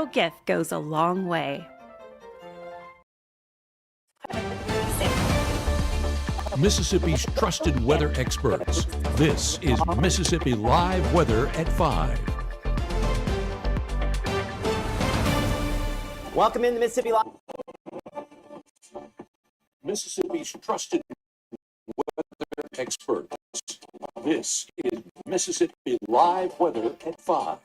little gift goes a long way. Mississippi's trusted weather experts. This is Mississippi Live Weather at 5. Welcome in to Mississippi Live. Mississippi's trusted weather experts. This is Mississippi Live Weather at 5.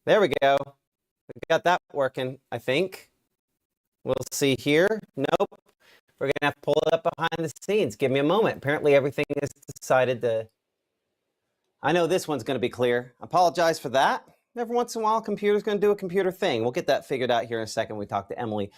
There we go. We got that working, I think. We'll see here. Nope. We're going to have to pull it up behind the scenes. Give me a moment. Apparently everything is decided to... I know this one's going to be clear. I apologize for that. Every once in a while, a computer's going to do a computer thing. We'll get that figured out here in a second. We talk to Emily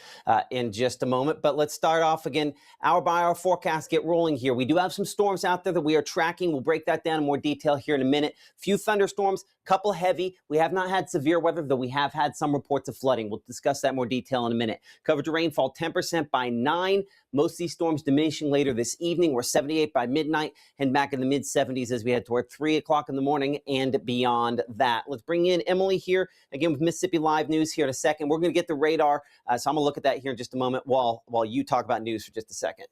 in just a moment. But let's start off again, hour by hour forecast, get rolling here. We do have some storms out there that we are tracking. We'll break that down in more detail here in a minute. Few thunderstorms, couple heavy. We have not had severe weather, though we have had some reports of flooding. We'll discuss that in more detail in a minute. Coverage of rainfall 10% by 9. Most of these storms diminishing later this evening. We're 78 by midnight and back in the mid-70s as we head toward 3 o'clock in the morning and beyond that. Let's bring in Emily here again with Mississippi Live News here in a second. We're going to get the radar, so I'm going to look at that here in just a moment while you talk about news for just a second.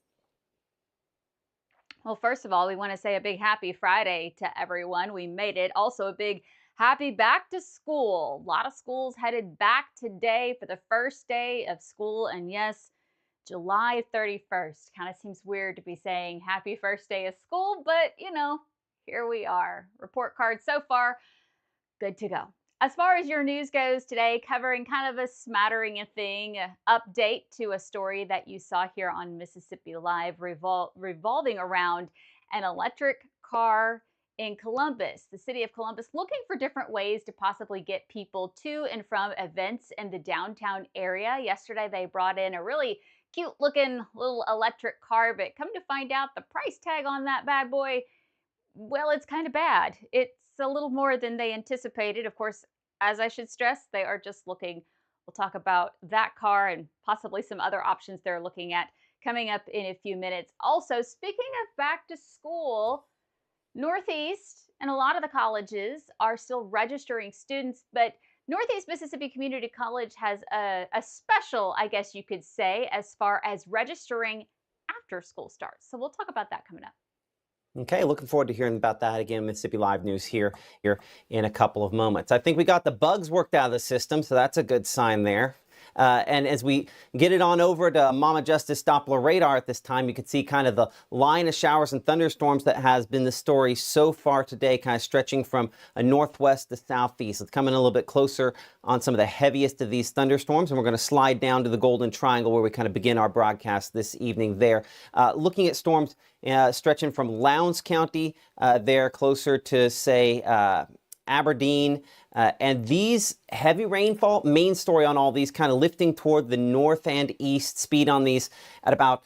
Well, first of all, we want to say a big happy Friday to everyone. We made it. Also a big happy back to school. A lot of schools headed back today for the first day of school. And yes, July 31st. Kind of seems weird to be saying happy first day of school, but you know, here we are. Report card so far, good to go. As far as your news goes today, covering kind of a smattering of thing, update to a story that you saw here on Mississippi Live revolving around an electric car in Columbus. The city of Columbus looking for different ways to possibly get people to and from events in the downtown area. Yesterday, they brought in a really cute looking little electric car, but come to find out the price tag on that bad boy, well, it's kind of bad. It's a little more than they anticipated. Of course, as I should stress, they are just looking. We'll talk about that car and possibly some other options they're looking at coming up in a few minutes. Also, speaking of back to school, Northeast and a lot of the colleges are still registering students, but Northeast Mississippi Community College has a special, I guess you could say, as far as registering after school starts. So we'll talk about that coming up. Okay, looking forward to hearing about that again. Mississippi Live News here in a couple of moments. I think we got the bugs worked out of the system, so that's a good sign there. And as we get it on over to Mama Justice Doppler radar at this time, you can see kind of the line of showers and thunderstorms that has been the story so far today, kind of stretching from a northwest to southeast. It's coming a little bit closer on some of the heaviest of these thunderstorms, and we're going to slide down to the Golden Triangle where we kind of begin our broadcast this evening there. Looking at storms stretching from Lowndes County there closer to, say, Aberdeen, and these heavy rainfall, main story on all these, kind of lifting toward the north and east, speed on these at about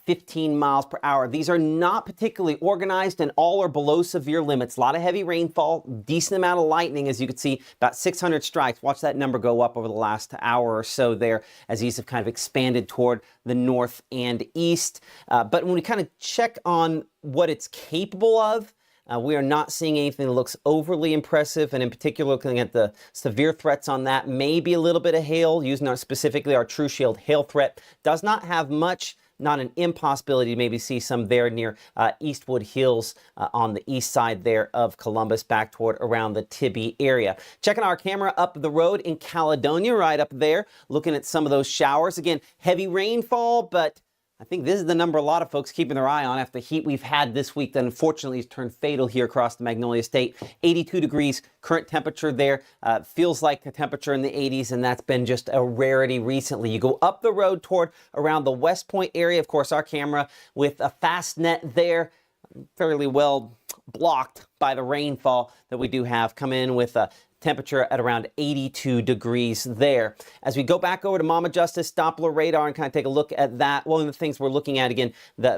15 miles per hour. These are not particularly organized and all are below severe limits. A lot of heavy rainfall, decent amount of lightning, as you can see, about 600 strikes. Watch that number go up over the last hour or so there as these have kind of expanded toward the north and east. But when we kind of check on what it's capable of, we are not seeing anything that looks overly impressive, and in particular, looking at the severe threats on that, maybe a little bit of hail, using specifically our True Shield hail threat. Does not have much, not an impossibility to maybe see some there near Eastwood Hills on the east side there of Columbus, back toward around the Tibby area. Checking our camera up the road in Caledonia, right up there, looking at some of those showers. Again, heavy rainfall, but I think this is the number a lot of folks keeping their eye on after the heat we've had this week that unfortunately has turned fatal here across the Magnolia State. 82 degrees current temperature there. Feels like a temperature in the 80s, and that's been just a rarity recently. You go up the road toward around the West Point area. Of course, our camera with a fast net there, fairly well blocked by the rainfall that we do have. Come in with temperature at around 82 degrees there. As we go back over to Mama Justice Doppler radar and kind of take a look at that, one of the things we're looking at again,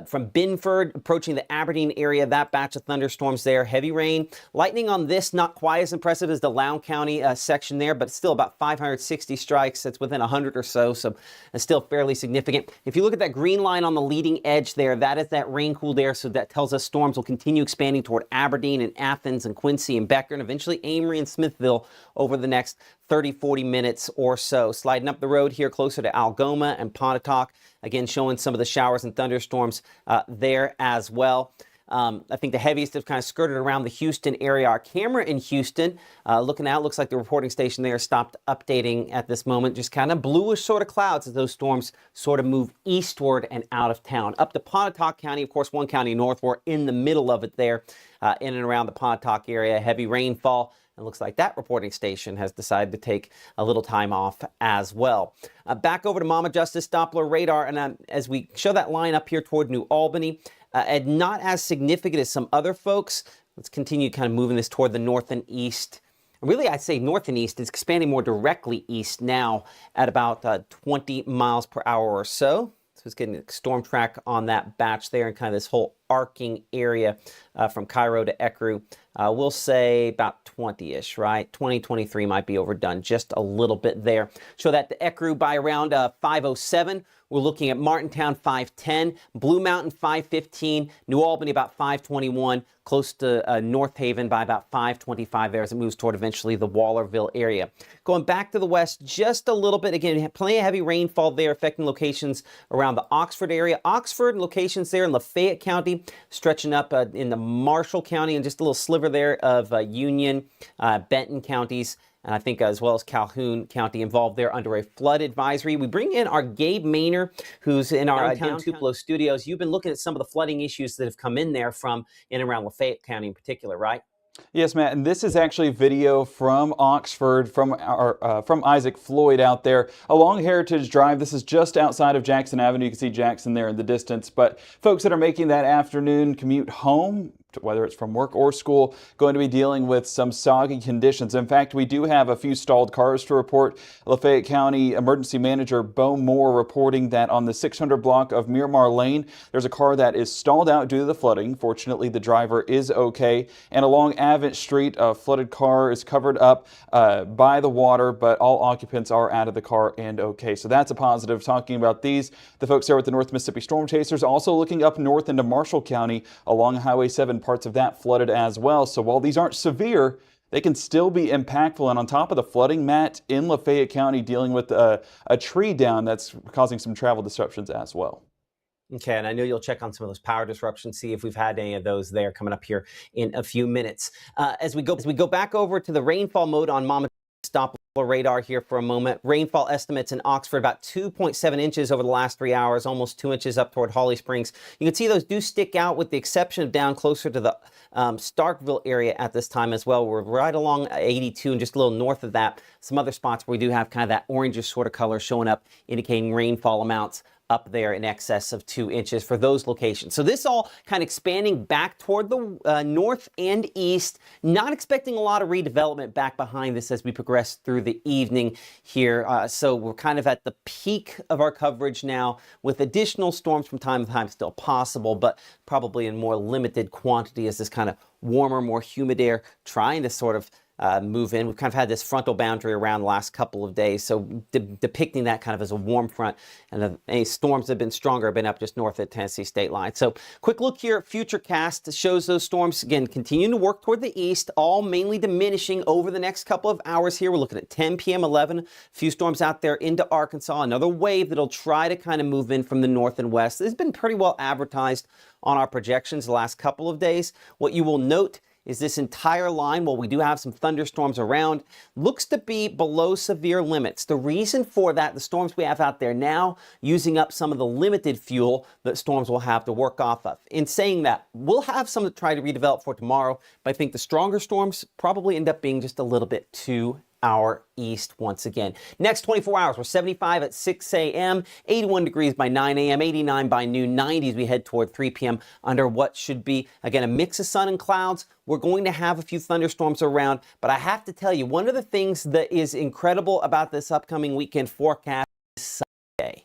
from Binford approaching the Aberdeen area, that batch of thunderstorms there, heavy rain, lightning on this, not quite as impressive as the Loudoun County section there, but still about 560 strikes. That's within 100 or so, so it's still fairly significant. If you look at that green line on the leading edge there, that is that rain cooled air, so that tells us storms will continue expanding toward Aberdeen and Athens and Quincy and Becker and eventually Amory and Smithville over the next 30-40 minutes or so. Sliding up the road here closer to Algoma and Pontotoc, again showing some of the showers and thunderstorms there as well. I think the heaviest have kind of skirted around the Houston area. Our camera in Houston, looking out, looks like the reporting station there stopped updating at this moment. Just kind of bluish sort of clouds as those storms sort of move eastward and out of town. Up to Pontotoc County, of course, one county north. We're in the middle of it there, in and around the Pontotoc area. Heavy rainfall. It looks like that reporting station has decided to take a little time off as well. Back over to Mama Justice Doppler radar, and as we show that line up here toward New Albany, and not as significant as some other folks. Let's continue kind of moving this toward the north and east. Really, I'd say north and east. It's expanding more directly east now at about 20 miles per hour or so. So it's getting a storm track on that batch there and kind of this whole arcing area from Cairo to Ecru. We'll say about 20-ish, right? 20, 23 might be overdone just a little bit there. Show that to Ecru by around 5:07. We're looking at Martintown 5:10, Blue Mountain 5:15, New Albany about 5:21, close to North Haven by about 5:25 there as it moves toward eventually the Wallerville area. Going back to the west just a little bit, again, plenty of heavy rainfall there affecting locations around the Oxford area. Oxford locations there in Lafayette County, stretching up in the Marshall County and just a little sliver there of Union, Benton counties. And I think as well as Calhoun County involved there under a flood advisory. We bring in our Gabe Maynor, who's in our downtown Tupelo studios. You've been looking at some of the flooding issues that have come in there from in and around Lafayette County in particular, right? Yes, Matt, and this is actually video from Oxford, from Isaac Floyd out there along Heritage Drive. This is just outside of Jackson Avenue. You can see Jackson there in the distance. But folks that are making that afternoon commute home, whether it's from work or school, going to be dealing with some soggy conditions. In fact, we do have a few stalled cars to report. Lafayette County Emergency Manager Bo Moore reporting that on the 600 block of Miramar Lane, there's a car that is stalled out due to the flooding. Fortunately, the driver is okay. And along Avent Street, a flooded car is covered up by the water, but all occupants are out of the car and okay. So that's a positive. Talking about these, the folks there with the North Mississippi Storm Chasers also looking up north into Marshall County along Highway 7. Parts of that flooded as well. So while these aren't severe, they can still be impactful. And on top of the flooding, Matt, in Lafayette County dealing with a tree down that's causing some travel disruptions as well. Okay, and I know you'll check on some of those power disruptions, see if we've had any of those there coming up here in a few minutes. As we go back over to the rainfall mode on Mama Doppler radar here for a moment. Rainfall estimates in Oxford about 2.7 inches over the last 3 hours, almost 2 inches up toward Holly Springs. You can see those do stick out with the exception of down closer to the Starkville area at this time as well. We're right along 82 and just a little north of that. Some other spots where we do have kind of that orangish sort of color showing up, indicating rainfall amounts up there in excess of 2 inches for those locations. So this all kind of expanding back toward the north and east. Not expecting a lot of redevelopment back behind this as we progress through the evening here. So we're kind of at the peak of our coverage now with additional storms from time to time still possible, but probably in more limited quantity as this kind of warmer, more humid air trying to sort of move in. We've kind of had this frontal boundary around the last couple of days, so depicting that kind of as a warm front, and any storms that have been stronger have been up just north of the Tennessee state line. So quick look here at Futurecast shows those storms again continuing to work toward the east, all mainly diminishing over the next couple of hours here. We're looking at 10 p.m., 11, a few storms out there into Arkansas, another wave that'll try to kind of move in from the north and west. This has been pretty well advertised on our projections the last couple of days. What you will note is this entire line, while we do have some thunderstorms around, looks to be below severe limits. The reason for that, the storms we have out there now, using up some of the limited fuel that storms will have to work off of. In saying that, we'll have some to try to redevelop for tomorrow, but I think the stronger storms probably end up being just a little bit too our east once again. Next 24 hours, we're 75 at 6 a.m., 81 degrees by 9 a.m., 89 by noon, 90s we head toward 3 p.m. under what should be, again, a mix of sun and clouds. We're going to have a few thunderstorms around, but I have to tell you, one of the things that is incredible about this upcoming weekend forecast is Sunday.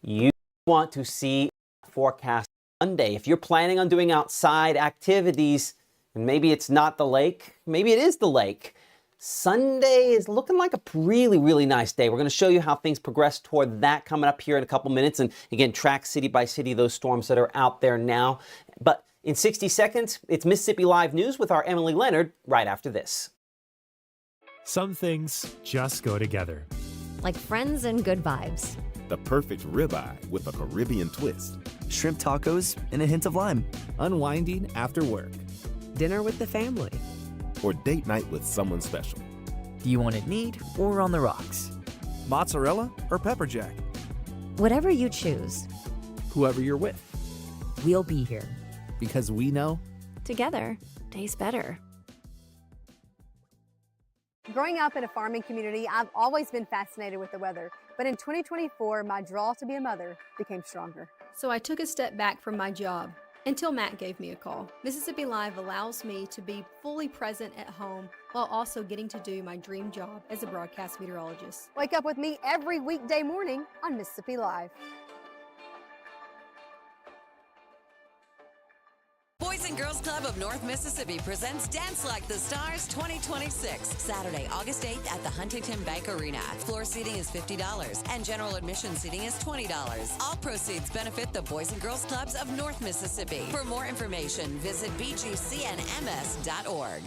You want to see forecast Monday. If you're planning on doing outside activities, and maybe it's not the lake, maybe it is the lake, Sunday is looking like a really, really nice day. We're going to show you how things progress toward that coming up here in a couple minutes. And again, track city by city those storms that are out there now. But in 60 seconds, it's Mississippi Live News with our Emily Leonard right after this. Some things just go together. Like friends and good vibes. The perfect ribeye with a Caribbean twist. Shrimp tacos and a hint of lime. Unwinding after work. Dinner with the family. Or date night with someone special. Do you want it neat or on the rocks? Mozzarella or pepper jack? Whatever you choose. Whoever you're with. We'll be here. Because we know Together tastes better. Growing up in a farming community, I've always been fascinated with the weather. But in 2024, my draw to be a mother became stronger. So I took a step back from my job until Matt gave me a call. Mississippi Live allows me to be fully present at home while also getting to do my dream job as a broadcast meteorologist. Wake up with me every weekday morning on Mississippi Live. Boys and Girls Club of North Mississippi presents Dance Like the Stars 2026, Saturday, August 8th at the Huntington Bank Arena. Floor seating is $50 and general admission seating is $20. All proceeds benefit the Boys and Girls Clubs of North Mississippi. For more information, visit bgcnms.org.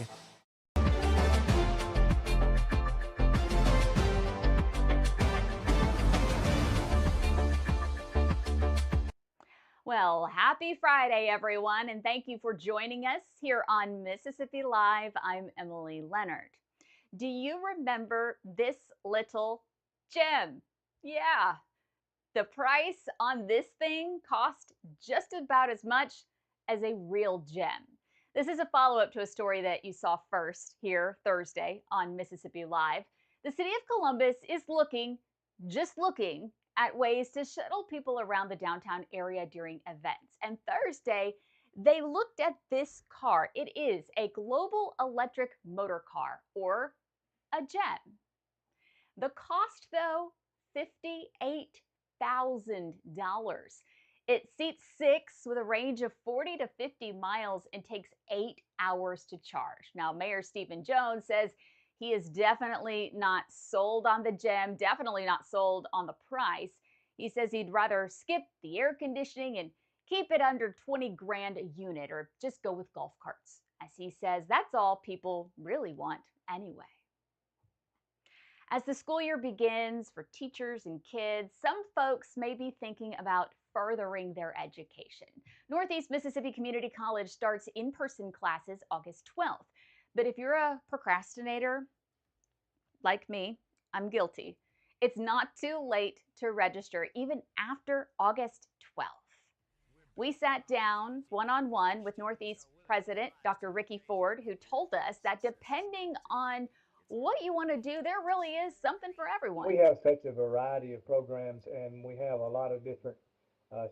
Well, happy Friday, everyone, and thank you for joining us here on Mississippi Live. I'm Emily Leonard. Do you remember this little gem? Yeah, the price on this thing cost just about as much as a real gem. This is a follow-up to a story that you saw first here Thursday on Mississippi Live. The city of Columbus is looking at ways to shuttle people around the downtown area during events. And Thursday, they looked at this car. It is a global electric motor car, or a GEM. The cost, though, $58,000. It seats 6 with a range of 40 to 50 miles and takes 8 hours to charge. Now, Mayor Stephen Jones says he is definitely not sold on the GEM, definitely not sold on the price. He says he'd rather skip the air conditioning and keep it under 20 grand a unit, or just go with golf carts. As he says, that's all people really want anyway. As the school year begins for teachers and kids, some folks may be thinking about furthering their education. Northeast Mississippi Community College starts in-person classes August 12th. But if you're a procrastinator, like me, I'm guilty. It's not too late to register, even after August 12th. We sat down one-on-one with Northeast President Dr. Ricky Ford, who told us that depending on what you want to do, there really is something for everyone. We have such a variety of programs, and we have a lot of different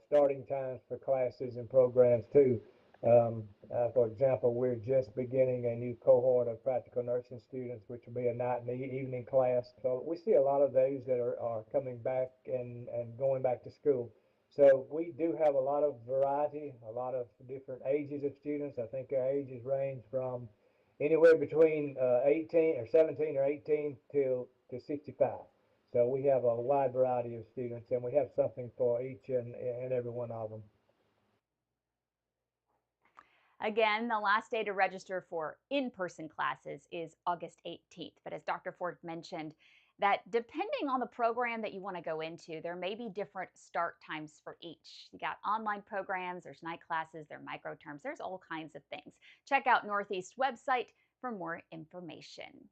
starting times for classes and programs too. For example, we're just beginning a new cohort of practical nursing students, which will be a night and evening class. So we see a lot of those that are coming back and going back to school. So we do have a lot of variety, a lot of different ages of students. I think our ages range from anywhere between 17 or 18 to 65. So we have a wide variety of students, and we have something for each and every one of them. Again, the last day to register for in-person classes is August 18th. But as Dr. Ford mentioned, that depending on the program that you want to go into, there may be different start times for each. You got online programs, there's night classes, there are micro terms, there's all kinds of things. Check out Northeast website for more information.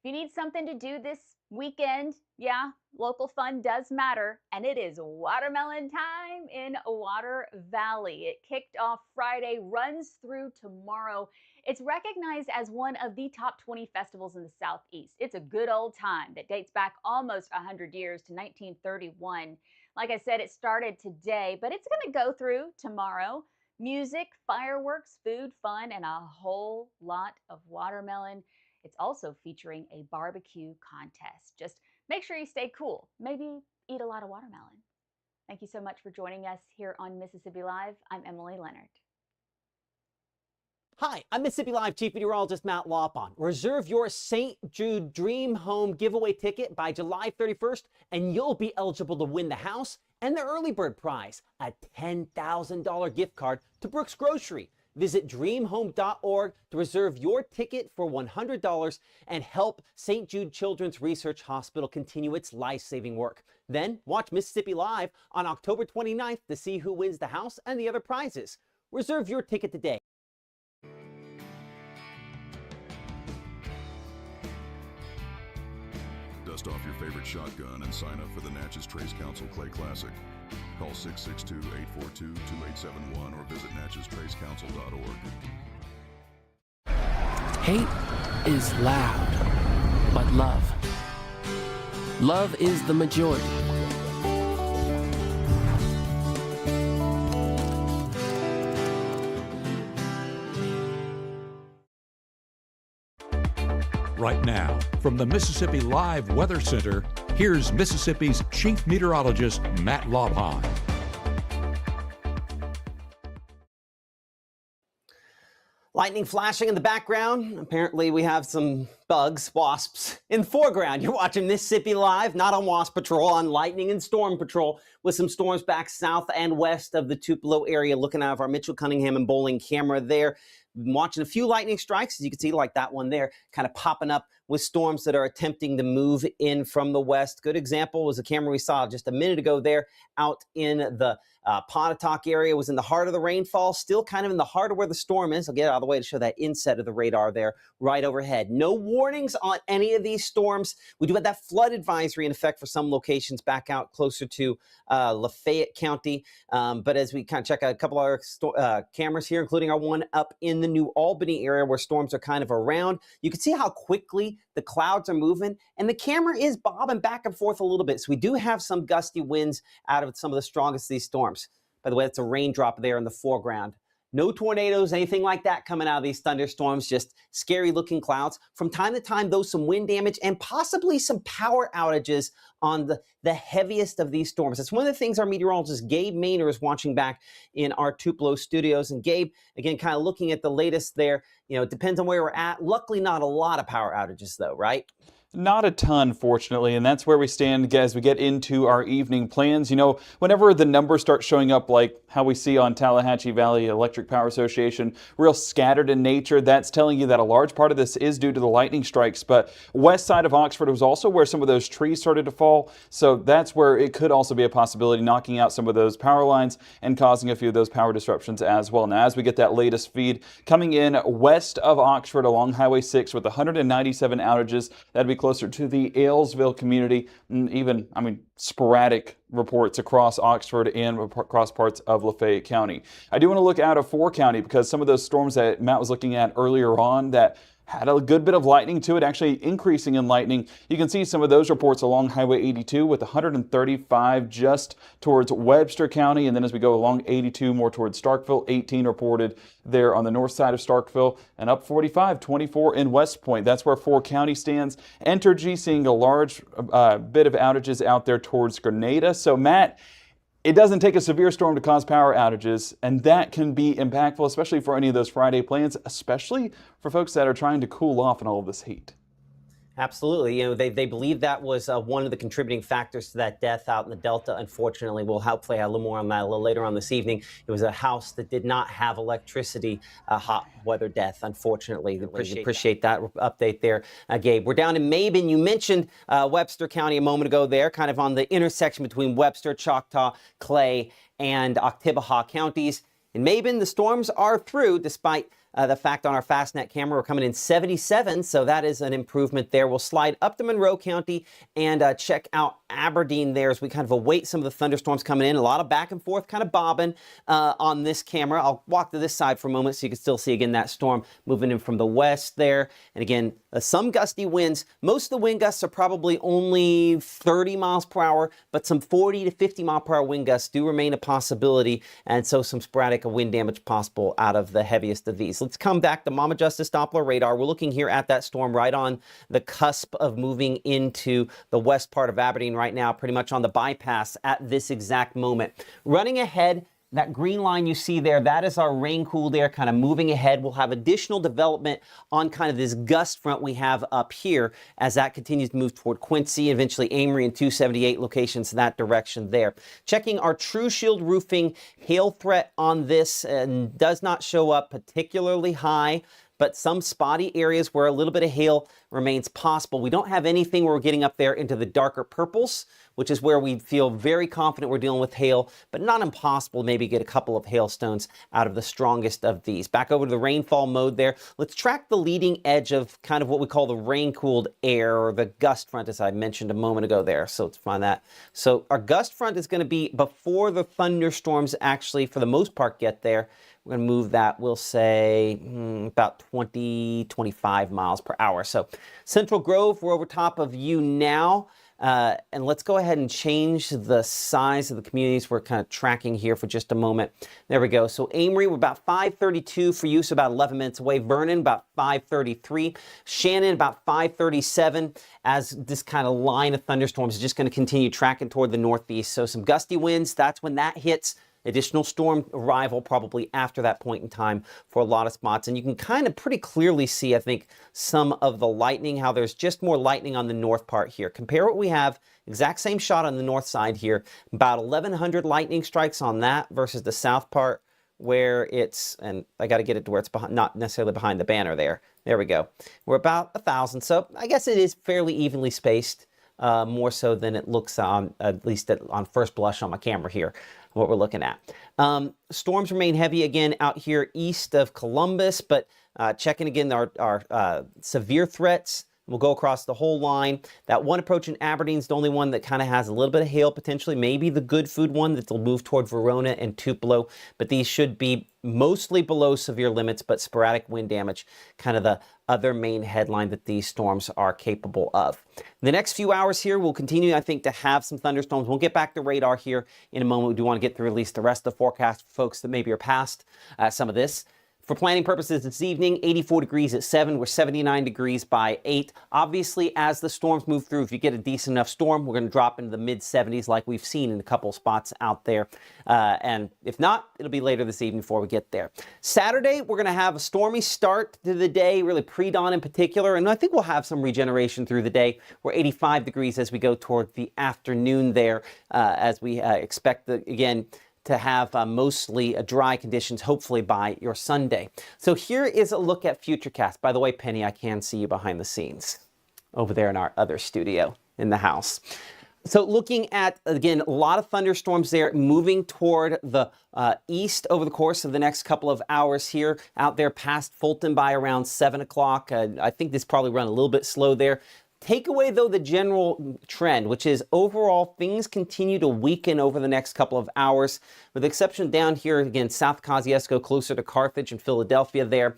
If you need something to do this weekend, yeah, local fun does matter, and it is watermelon time in Water Valley. It kicked off Friday, runs through tomorrow. It's recognized as one of the top 20 festivals in the Southeast. It's a good old time that dates back almost 100 years to 1931. Like I said, it started today, but it's going to go through tomorrow. Music, fireworks, food, fun, and a whole lot of watermelon. It's also featuring a barbecue contest. Just make sure you stay cool. Maybe eat a lot of watermelon. Thank you so much for joining us here on Mississippi Live. I'm Emily Leonard. Hi, I'm Mississippi Live Chief Meteorologist Matt Lawpon. Reserve your St. Jude Dream Home giveaway ticket by July 31st, and you'll be eligible to win the house and the early bird prize, a $10,000 gift card to Brooks Grocery. Visit dreamhome.org to reserve your ticket for $100 and help St. Jude Children's Research Hospital continue its life-saving work. Then watch Mississippi Live on October 29th to see who wins the house and the other prizes. Reserve your ticket today. Dust off your favorite shotgun and sign up for the Natchez Trace Council Clay Classic. Call 662-842-2871 or visit natcheztracecouncil.org. Hate is loud, but love is the majority. Right now, from the Mississippi Live Weather Center, here's Mississippi's Chief Meteorologist, Matt Lawpon. Lightning flashing in the background. Apparently we have some bugs, wasps, in the foreground. You're watching Mississippi Live, not on Wasp Patrol, on Lightning and Storm Patrol, with some storms back south and west of the Tupelo area, looking out of our Mitchell, Cunningham, and Bowling camera there. Been watching a few lightning strikes, as you can see, like that one there, kind of popping up with storms that are attempting to move in from the west. Good example was the camera we saw just a minute ago there out in the Pontotoc area. Was in the heart of the rainfall, still kind of in the heart of where the storm is. I'll get out of the way to show that inset of the radar there right overhead. No warnings on any of these storms. We do have that flood advisory in effect for some locations back out closer to Lafayette County. But as we kind of check out a couple of our cameras here, including our one up in the New Albany area where storms are kind of around, you can see how quickly the clouds are moving, and the camera is bobbing back and forth a little bit. So we do have some gusty winds out of some of the strongest of these storms. By the way, that's a raindrop there in the foreground. No tornadoes, anything like that coming out of these thunderstorms, just scary looking clouds. From time to time, though, some wind damage and possibly some power outages on the heaviest of these storms. That's one of the things our meteorologist Gabe Maynor is watching back in our Tupelo studios. And Gabe, again, kind of looking at the latest there, it depends on where we're at. Luckily, not a lot of power outages though, right? Not a ton, fortunately, and that's where we stand as we get into our evening plans. Whenever the numbers start showing up, like how we see on Tallahatchie Valley Electric Power Association, real scattered in nature, that's telling you that a large part of this is due to the lightning strikes. But west side of Oxford was also where some of those trees started to fall, so that's where it could also be a possibility, knocking out some of those power lines and causing a few of those power disruptions as well. Now, as we get that latest feed coming in west of Oxford along Highway 6 with 197 outages, that'd be closer to the Aylesville community, and even, sporadic reports across Oxford and across parts of Lafayette County. I do want to look out of 4 County because some of those storms that Matt was looking at earlier on that had a good bit of lightning to it, actually increasing in lightning. You can see some of those reports along Highway 82 with 135 just towards Webster County. And then as we go along 82 more towards Starkville, 18 reported there on the north side of Starkville, and up 45, 24 in West Point. That's where 4 County stands. Entergy seeing a large bit of outages out there towards Grenada. So Matt, it doesn't take a severe storm to cause power outages, and that can be impactful, especially for any of those Friday plans, especially for folks that are trying to cool off in all of this heat. Absolutely. They believe that was one of the contributing factors to that death out in the Delta. Unfortunately, we'll play a little more on that a little later on this evening. It was a house that did not have electricity, hot weather death, unfortunately. Appreciate that update there, Gabe. We're down in Mabin. You mentioned Webster County a moment ago there, kind of on the intersection between Webster, Choctaw, Clay, and Oktibbeha counties. In Mabin, the storms are through despite the fact on our FastNet camera we're coming in 77, so that is an improvement there. We'll slide up to Monroe County and check out Aberdeen there as we kind of await some of the thunderstorms coming in. A lot of back and forth kind of bobbing on this camera. I'll walk to this side for a moment so you can still see again that storm moving in from the west there. And again, some gusty winds. Most of the wind gusts are probably only 30 miles per hour, but some 40 to 50 mile per hour wind gusts do remain a possibility, and so some sporadic wind damage possible out of the heaviest of these. Let's come back to Mama Justice Doppler radar. We're looking here at that storm right on the cusp of moving into the west part of Aberdeen right now, pretty much on the bypass at this exact moment. Running ahead, that green line you see there, that is our rain cooled air kind of moving ahead. We'll have additional development on kind of this gust front we have up here as that continues to move toward Quincy, eventually Amory and 278 locations in that direction there. Checking our True Shield roofing hail threat on this, and does not show up particularly high, but some spotty areas where a little bit of hail remains possible. We don't have anything where we're getting up there into the darker purples, which is where we feel very confident we're dealing with hail, but not impossible to maybe get a couple of hailstones out of the strongest of these. Back over to the rainfall mode there. Let's track the leading edge of kind of what we call the rain-cooled air, or the gust front, as I mentioned a moment ago there. So let's find that. So our gust front is going to be before the thunderstorms actually, for the most part, get there. We're going to move that, we'll say, about 20, 25 miles per hour. So Central Grove, we're over top of you now. And let's go ahead and change the size of the communities we're kind of tracking here for just a moment. There we go. So Amory, we're about 532 for you, so about 11 minutes away. Vernon, about 533. Shannon, about 537, as this kind of line of thunderstorms is just going to continue tracking toward the northeast. So some gusty winds, that's when that hits. Additional storm arrival probably after that point in time for a lot of spots. And you can kind of pretty clearly see, I think, some of the lightning, how there's just more lightning on the north part here. Compare what we have, exact same shot on the north side here, about 1,100 lightning strikes on that versus the south part where it's, and I got to get it to where it's behind, not necessarily behind the banner there. There we go. We're about 1,000. So I guess it is fairly evenly spaced, more so than it looks on, at least on first blush on my camera here. What we're looking at. Storms remain heavy again out here east of Columbus, but checking again our severe threats. We'll go across the whole line. That one approach in Aberdeen is the only one that kind of has a little bit of hail potentially, maybe the good food one that will move toward Verona and Tupelo, but these should be mostly below severe limits, but sporadic wind damage, kind of the other main headline that these storms are capable of. The next few hours here, we'll continue, I think, to have some thunderstorms. We'll get back to radar here in a moment. We do want to get through at least the rest of the forecast for folks that maybe are past some of this. For planning purposes this evening, 84 degrees at 7. We're 79 degrees by 8. Obviously, as the storms move through, if you get a decent enough storm, we're going to drop into the mid-70s like we've seen in a couple spots out there. And if not, it'll be later this evening before we get there. Saturday, we're going to have a stormy start to the day, really pre-dawn in particular. And I think we'll have some regeneration through the day. We're 85 degrees as we go toward the afternoon there, as we expect, again, to have mostly dry conditions, hopefully by your Sunday. So here is a look at Futurecast. By the way, Penny, I can see you behind the scenes over there in our other studio in the house. So looking at, again, a lot of thunderstorms there moving toward the east over the course of the next couple of hours here, out there past Fulton by around 7 o'clock. I think this probably run a little bit slow there. Take away, though, the general trend, which is overall things continue to weaken over the next couple of hours, with the exception down here, again, South Kosciuszko, closer to Carthage and Philadelphia there.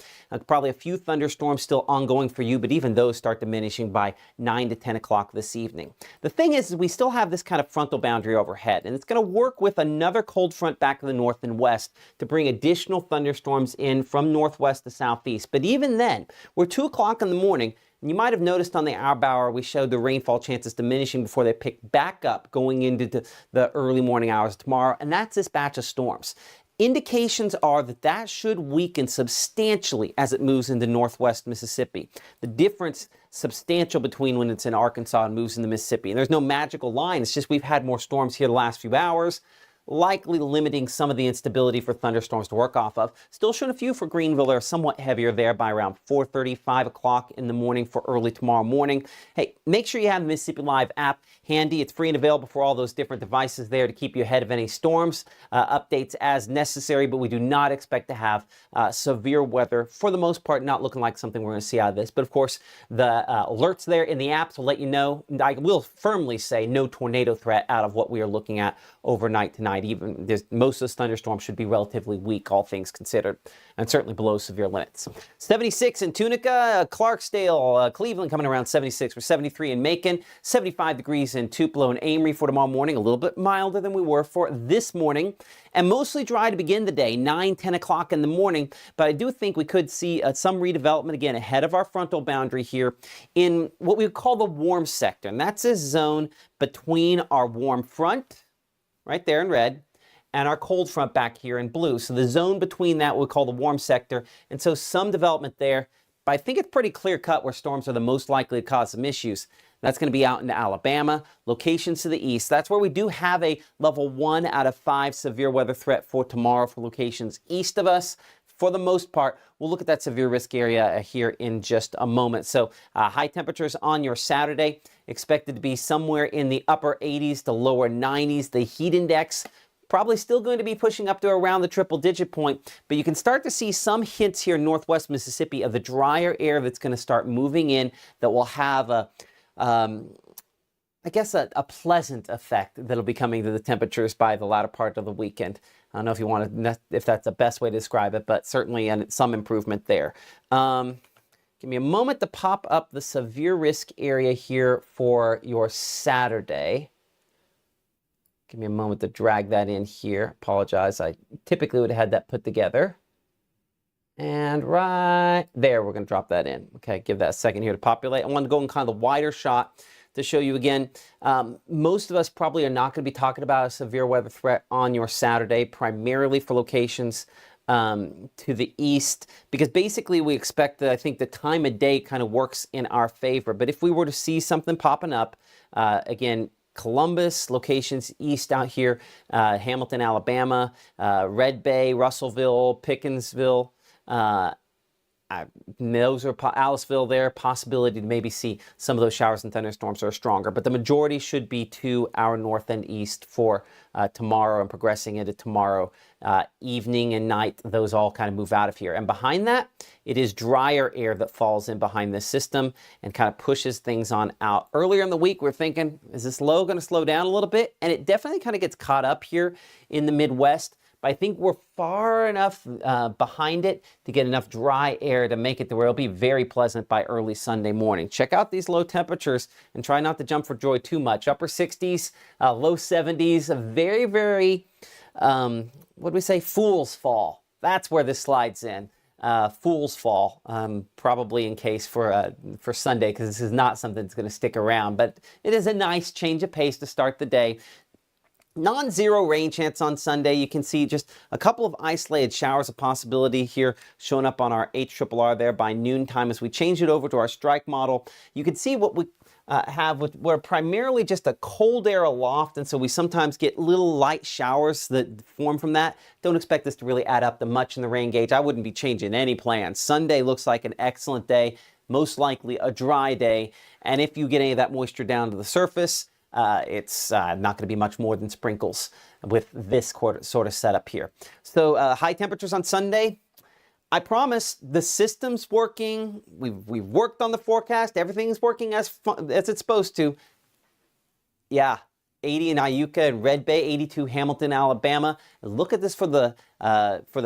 Probably a few thunderstorms still ongoing for you, but even those start diminishing by 9 to 10 o'clock this evening. The thing is we still have this kind of frontal boundary overhead, and it's going to work with another cold front back to the north and west to bring additional thunderstorms in from northwest to southeast. But even then, we're 2 o'clock in the morning. And you might have noticed on the hour we showed the rainfall chances diminishing before they pick back up going into the early morning hours tomorrow, and that's this batch of storms. Indications are that that should weaken substantially as it moves into northwest Mississippi. The difference substantial between when it's in Arkansas and moves into Mississippi. And there's no magical line, it's just we've had more storms here the last few hours. likely limiting some of the instability for thunderstorms to work off of. Still showing a few for Greenville. They're somewhat heavier there by around 4:30, 5 o'clock in the morning for early tomorrow morning. Hey, make sure you have the Mississippi Live app handy. It's free and available for all those different devices there to keep you ahead of any storms. Updates as necessary, but we do not expect to have severe weather. For the most part, not looking like something we're going to see out of this. But of course, the alerts there in the apps will let you know. I will firmly say no tornado threat out of what we are looking at overnight tonight. Even most of those thunderstorms should be relatively weak, all things considered, and certainly below severe limits. 76 in Tunica, Clarksdale, Cleveland coming around 76. We're 73 in Macon, 75 degrees in Tupelo and Amory for tomorrow morning, a little bit milder than we were for this morning, and mostly dry to begin the day, 9, 10 o'clock in the morning. But I do think we could see some redevelopment again ahead of our frontal boundary here in what we would call the warm sector, and that's a zone between our warm front, right there in red, and our cold front back here in blue. So the zone between that we call the warm sector, and so some development there, but I think it's pretty clear cut where storms are the most likely to cause some issues. That's going to be out into Alabama, locations to the east. That's where we do have a level 1 out of 5 severe weather threat for tomorrow for locations east of us. For the most part, we'll look at that severe risk area here in just a moment. So high temperatures on your Saturday, expected to be somewhere in the upper 80s to lower 90s. The heat index probably still going to be pushing up to around the triple-digit point, but you can start to see some hints here in northwest Mississippi of the drier air that's going to start moving in that will have a pleasant effect that'll be coming to the temperatures by the latter part of the weekend. I don't know if that's the best way to describe it, but certainly some improvement there. Give me a moment to pop up the severe risk area here for your Saturday. Give me a moment to drag that in here. Apologize, I typically would have had that put together. And right there, we're going to drop that in. Okay, give that a second here to populate. I want to go in kind of the wider shot to show you again. Most of us probably are not going to be talking about a severe weather threat on your Saturday, primarily for locations to the east, because basically we expect that I think the time of day kind of works in our favor. But if we were to see something popping up, again, Columbus, locations east out here, Hamilton, Alabama, Red Bay, Russellville, Pickensville, those are Aliceville there, possibility to maybe see some of those showers and thunderstorms are stronger, but the majority should be to our north and east for tomorrow and progressing into tomorrow evening and night. Those all kind of move out of here. And behind that, it is drier air that falls in behind this system and kind of pushes things on out. Earlier in the week, we're thinking, is this low going to slow down a little bit? And it definitely kind of gets caught up here in the Midwest. But I think we're far enough behind it to get enough dry air to make it to where it'll be very pleasant by early Sunday morning. Check out these low temperatures and try not to jump for joy too much. Upper 60s, low 70s, a very, very, what do we say, fool's fall. That's where this slides in. Fool's fall, probably in case for Sunday, because this is not something that's going to stick around. But it is a nice change of pace to start the day. Non-zero rain chance on Sunday. You can see just a couple of isolated showers of possibility here showing up on our HRRR there by noontime. As we change it over to our strike model, you can see what we have with we're primarily just a cold air aloft, and so we sometimes get little light showers that form from that. Don't expect this to really add up to much in the rain gauge. I wouldn't be changing any plans. Sunday looks like an excellent day, most likely a dry day, and if you get any of that moisture down to the surface, it's not going to be much more than sprinkles with this sort of setup here. So high temperatures on Sunday. I promise the system's working. We've worked on the forecast. Everything's working as it's supposed to. Yeah, 80 in Iuka and Red Bay, 82 Hamilton, Alabama. Look at this for the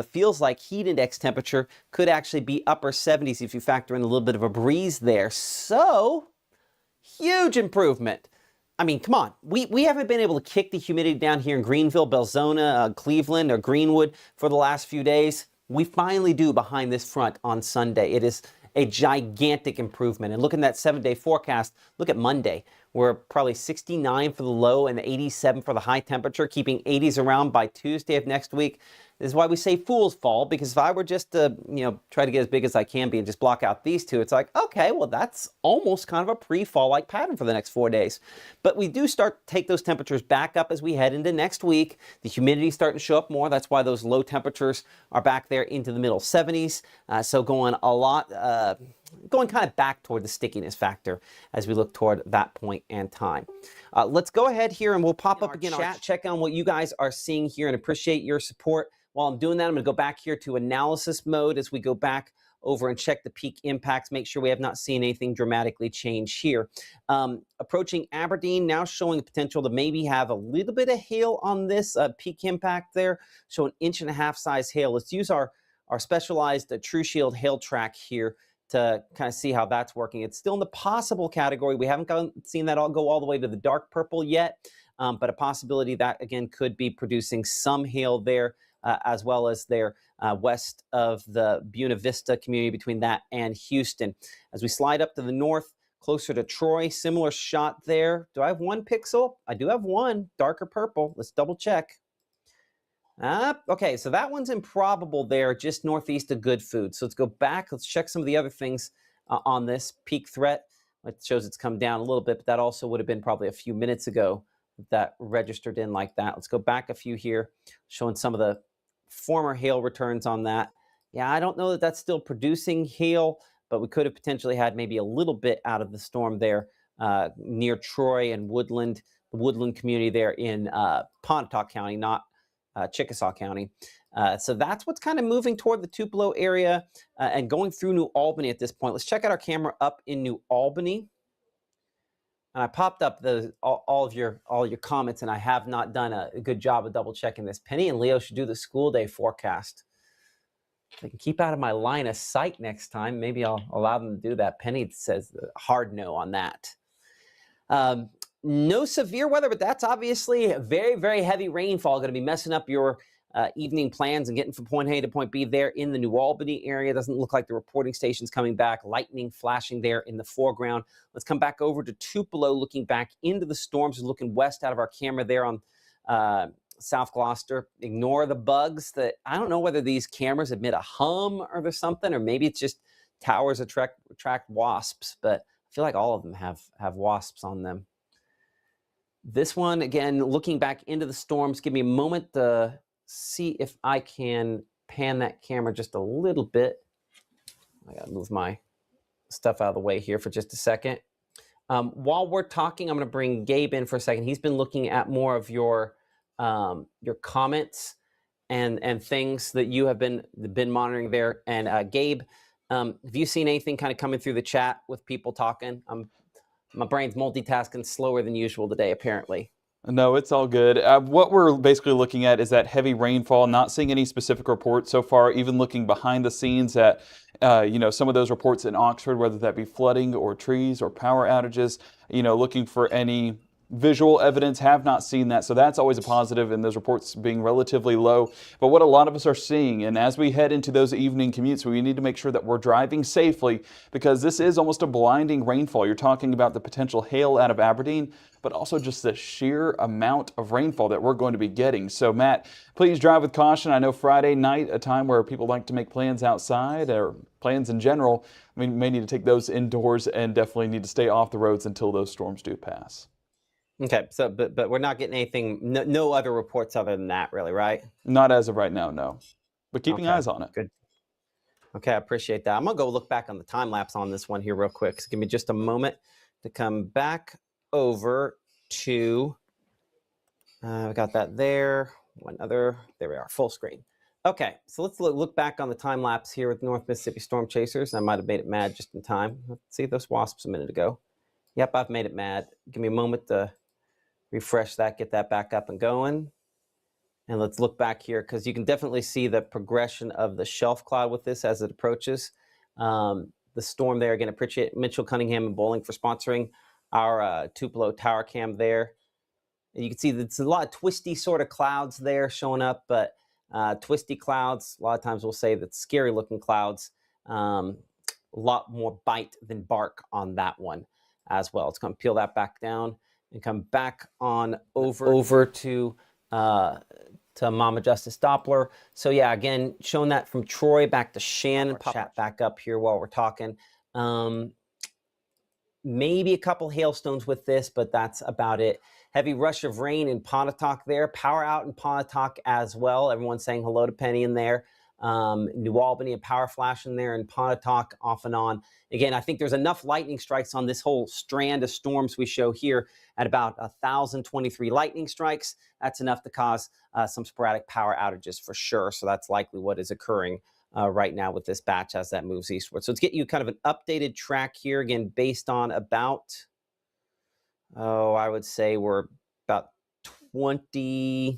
feels like heat index temperature. Could actually be upper 70s if you factor in a little bit of a breeze there. So huge improvement. I mean, come on. We haven't been able to kick the humidity down here in Greenville, Belzona, Cleveland, or Greenwood for the last few days. We finally do behind this front on Sunday. It is a gigantic improvement. And looking at that 7-day forecast, look at Monday. We're probably 69 for the low and 87 for the high temperature, keeping 80s around by Tuesday of next week. This is why we say fools fall, because if I were just to, try to get as big as I can be and just block out these two, it's like, okay, well, that's almost kind of a pre-fall-like pattern for the next 4 days. But we do start to take those temperatures back up as we head into next week. The humidity is starting to show up more. That's why those low temperatures are back there into the middle 70s. So going kind of back toward the stickiness factor as we look toward that point and time. Let's go ahead here and we'll pop up again chat, check on what you guys are seeing here and appreciate your support. While I'm doing that, I'm going to go back here to analysis mode as we go back over and check the peak impacts, make sure we have not seen anything dramatically change here. Approaching Aberdeen, now showing the potential to maybe have a little bit of hail on this peak impact there, so 1.5 inch size hail. Let's use our specialized True Shield hail track here to kind of see how that's working. It's still in the possible category. We haven't seen that all go all the way to the dark purple yet, but a possibility that, again, could be producing some hail there, as well as there west of the Buena Vista community between that and Houston. As we slide up to the north, closer to Troy, similar shot there. Do I have 1 pixel? I do have 1, darker purple. Let's double check. Okay, so that one's improbable there, just northeast of Good Food. So let's go back. Let's check some of the other things on this peak threat. It shows it's come down a little bit, but that also would have been probably a few minutes ago that registered in like that. Let's go back a few here, showing some of the former hail returns on that. Yeah, I don't know that that's still producing hail, but we could have potentially had maybe a little bit out of the storm there near Troy and Woodland, the Woodland community there in Pontotoc County, not Chickasaw County. So that's what's kind of moving toward the Tupelo area and going through New Albany at this point. Let's check out our camera up in New Albany. And I popped up all your comments, and I have not done a good job of double checking this. Penny and Leo should do the school day forecast. If they can keep out of my line of sight next time, maybe I'll allow them to do that. Penny says hard no on that. No severe weather, but that's obviously very, very heavy rainfall going to be messing up your evening plans and getting from point A to point B there in the New Albany area. Doesn't look like the reporting station's coming back. Lightning flashing there in the foreground. Let's come back over to Tupelo, looking back into the storms, looking west out of our camera there on South Gloucester. Ignore the bugs. That I don't know whether these cameras emit a hum or there's something, or maybe it's just towers attract wasps, but I feel like all of them have wasps on them. This one, again, looking back into the storms, give me a moment to see if I can pan that camera just a little bit. I gotta move my stuff out of the way here for just a second. While we're talking, I'm gonna bring Gabe in for a second. He's been looking at more of your comments and things that you have been monitoring there. And Gabe, have you seen anything kind of coming through the chat with people talking? My brain's multitasking slower than usual today, apparently. No, it's all good. What we're basically looking at is that heavy rainfall, not seeing any specific reports so far, even looking behind the scenes at, some of those reports in Oxford, whether that be flooding or trees or power outages, looking for any visual evidence, have not seen that. So that's always a positive, and those reports being relatively low. But what a lot of us are seeing, and as we head into those evening commutes, we need to make sure that we're driving safely, because this is almost a blinding rainfall. You're talking about the potential hail out of Aberdeen, but also just the sheer amount of rainfall that we're going to be getting. So Matt, please drive with caution. I know Friday night, a time where people like to make plans outside, or plans in general, we may need to take those indoors and definitely need to stay off the roads until those storms do pass. Okay, so but we're not getting anything, no other reports other than that, really, right? Not as of right now, no. But keeping eyes on it. Good. Okay, I appreciate that. I'm gonna go look back on the time lapse on this one here real quick. So give me just a moment to come back over to. We got that there. One other. There we are. Full screen. Okay, so let's look back on the time lapse here with North Mississippi Storm Chasers. I might have made it mad just in time. Let's see those wasps a minute ago. Yep, I've made it mad. Give me a moment to refresh that, get that back up and going. And let's look back here, because you can definitely see the progression of the shelf cloud with this as it approaches. The storm there, again, appreciate Mitchell, Cunningham, and Bowling for sponsoring our Tupelo Tower Cam there. And you can see there's a lot of twisty sort of clouds there showing up, but twisty clouds, a lot of times we'll say that scary looking clouds, a lot more bite than bark on that one. as well. It's going to peel that back down and come back on over to Mama Justice Doppler. So yeah, again, showing that from Troy back to Shannon. Pop chat back up here while we're talking. Maybe a couple hailstones with this, but that's about it. Heavy rush of rain in Pontotoc there. Power out in Pontotoc as well. Everyone's saying hello to Penny in there. New Albany, a power flash in there, and Pontotoc off and on. Again, I think there's enough lightning strikes on this whole strand of storms we show here at about 1,023 lightning strikes. That's enough to cause some sporadic power outages for sure. So that's likely what is occurring right now with this batch as that moves eastward. So let's get you kind of an updated track here, again, based on about, I would say we're about 15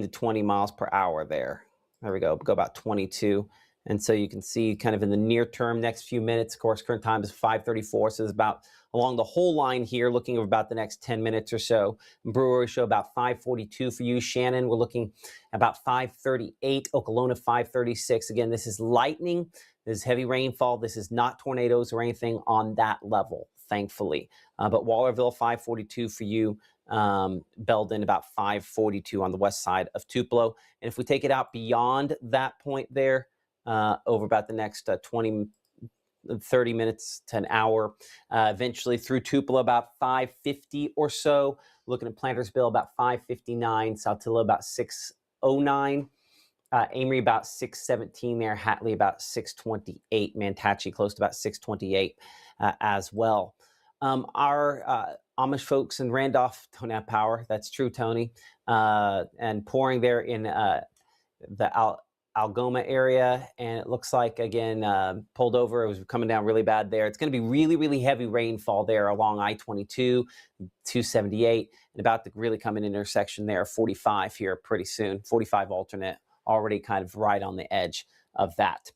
to 20 miles per hour there. There we go, go about 22. And so you can see kind of in the near term, next few minutes, of course, current time is 5:34. So it's about along the whole line here, looking at about the next 10 minutes or so. Brewery show about 5:42 for you. Shannon, we're looking about 5:38. Okolona, 5:36. Again, this is lightning. This is heavy rainfall. This is not tornadoes or anything on that level, thankfully. But Wallerville, 5:42 for you. Belden, about 5:42 on the west side of Tupelo. And if we take it out beyond that point there, over about the next 30 minutes to an hour, eventually through Tupelo about 5:50 or so. Looking at Plantersville about 5:59, Saltillo about 6:09, Amory about 6:17 there, Hatley about 6:28, Mantachie close to about 6:28 as well. Our Amish folks in Randolph don't have power. That's true, Tony. And pouring there in the Algoma area, and it looks like, again, pulled over. It was coming down really bad there. It's going to be really, really heavy rainfall there along I-22, 278, and about to really come in intersection there, 45 here pretty soon. 45 alternate, already kind of right on the edge of that.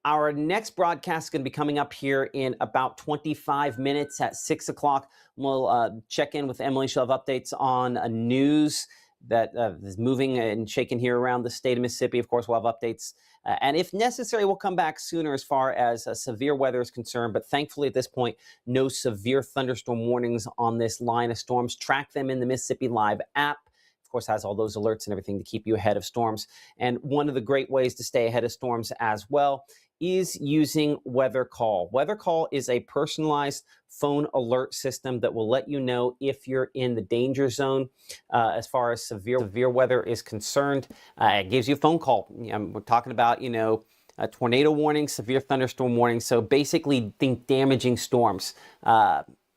Our next broadcast is going to be coming up here in about 25 minutes at 6 o'clock. We'll check in with Emily. She'll have updates on news that is moving and shaking here around the state of Mississippi. Of course, we'll have updates. And if necessary, we'll come back sooner as far as severe weather is concerned. But thankfully, at this point, no severe thunderstorm warnings on this line of storms. Track them in the Mississippi Live app. Of course, has all those alerts and everything to keep you ahead of storms. And one of the great ways to stay ahead of storms as well is using Weather Call. Weather Call is a personalized phone alert system that will let you know if you're in the danger zone as far as severe weather is concerned. It gives you a phone call. We're talking about, a tornado warning, severe thunderstorm warning. So basically, think damaging storms.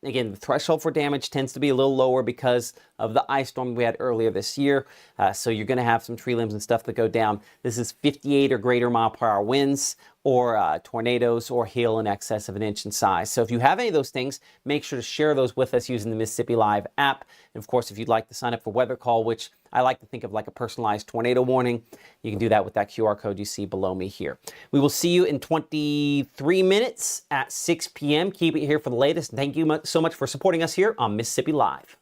Again, the threshold for damage tends to be a little lower because of the ice storm we had earlier this year. So you're going to have some tree limbs and stuff that go down. This is 58 or greater mile per hour winds, or tornadoes, or hail in excess of 1 inch in size. So if you have any of those things, make sure to share those with us using the Mississippi Live app. And of course, if you'd like to sign up for Weather Call, which I like to think of like a personalized tornado warning, you can do that with that QR code you see below me here. We will see you in 23 minutes at 6 p.m. Keep it here for the latest. Thank you so much for supporting us here on Mississippi Live.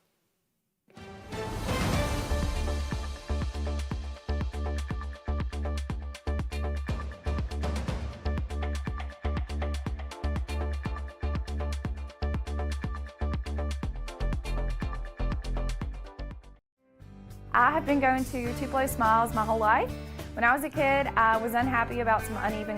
I have been going to Tupelo Smiles my whole life. When I was a kid, I was unhappy about some uneven